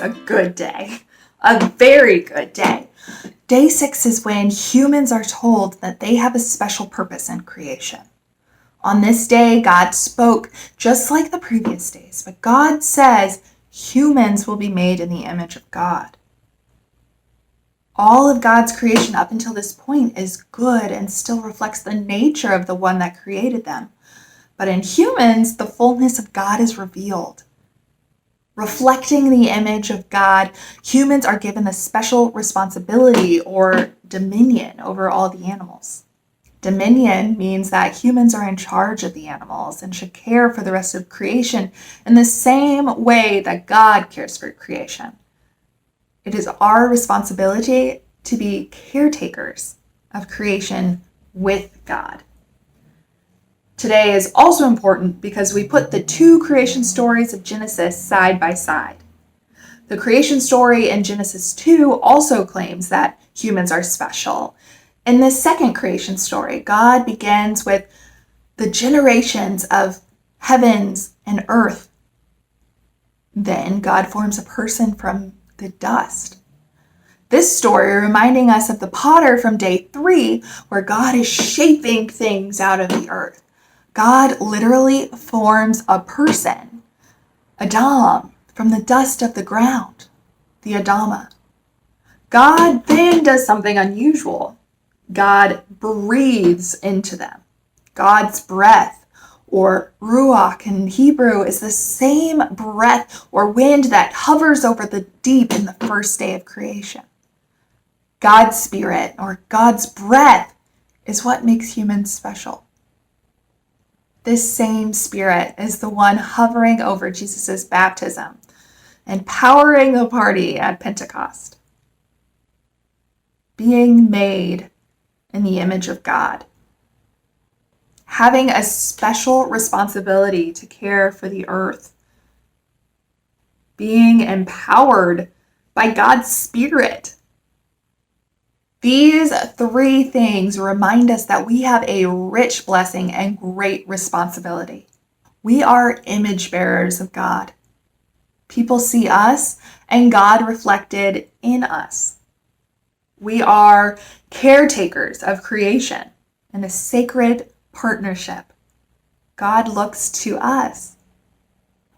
a good day, a very good day. Day 6 is when humans are told that they have a special purpose in creation. On this day, God spoke just like the previous days, but God says humans will be made in the image of God. All of God's creation up until this point is good and still reflects the nature of the one that created them. But in humans, the fullness of God is revealed. Reflecting the image of God, humans are given the special responsibility or dominion over all the animals. Dominion means that humans are in charge of the animals and should care for the rest of creation in the same way that God cares for creation. It is our responsibility to be caretakers of creation with God. Today is also important because we put the two creation stories of Genesis side by side. The creation story in Genesis 2 also claims that humans are special. In this second creation story, God begins with the generations of heavens and earth. Then God forms a person from the dust. This story reminding us of the potter from day 3, where God is shaping things out of the earth. God literally forms a person, Adam, from the dust of the ground, the Adama. God then does something unusual. God breathes into them. God's breath, or ruach in Hebrew, is the same breath or wind that hovers over the deep in the first day of creation. God's spirit, or God's breath, is what makes humans special. This same spirit is the one hovering over Jesus' baptism and powering the party at Pentecost. Being made in the image of God. Having a special responsibility to care for the earth. Being empowered by God's Spirit. These 3 things remind us that we have a rich blessing and great responsibility. We are image bearers of God. People see us and God reflected in us. We are caretakers of creation in a sacred partnership. God looks to us.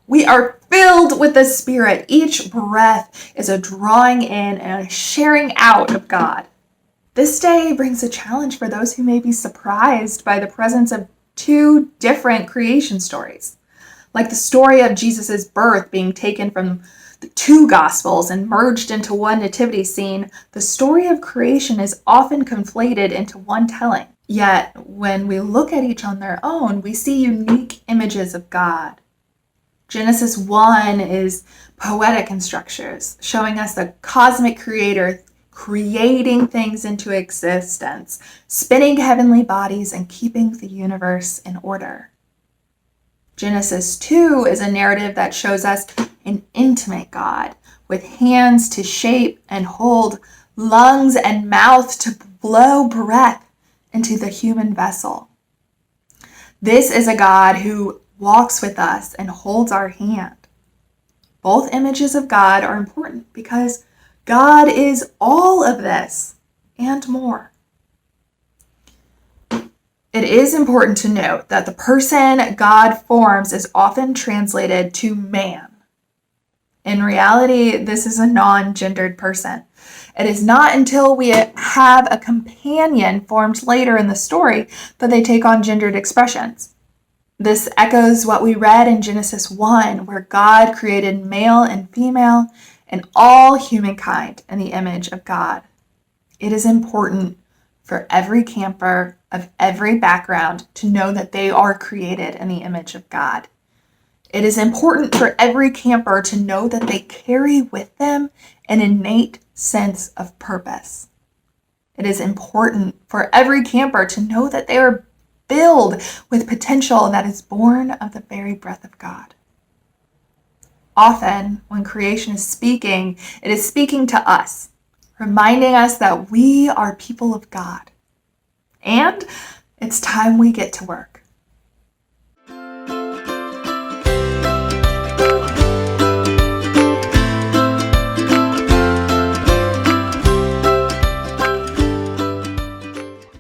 We are filled with the Spirit. Each breath is a drawing in and a sharing out of God. This day brings a challenge for those who may be surprised by the presence of 2 different creation stories. Like the story of Jesus' birth being taken from the 2 Gospels and merged into one nativity scene, the story of creation is often conflated into one telling. Yet, when we look at each on their own, we see unique images of God. Genesis 1 is poetic in structures, showing us the cosmic creator creating things into existence, spinning heavenly bodies, and keeping the universe in order. Genesis 2 is a narrative that shows us an intimate God with hands to shape and hold, lungs and mouth to blow breath into the human vessel. This is a God who walks with us and holds our hand. Both images of God are important because God is all of this and more. It is important to note that the person God forms is often translated to man. In reality, this is a non-gendered person. It is not until we have a companion formed later in the story that they take on gendered expressions. This echoes what we read in Genesis 1, where God created male and female and all humankind in the image of God. It is important for every camper of every background to know that they are created in the image of God. It is important for every camper to know that they carry with them an innate sense of purpose. It is important for every camper to know that they are filled with potential that is born of the very breath of God. Often, when creation is speaking, it is speaking to us, reminding us that we are people of God. And it's time we get to work.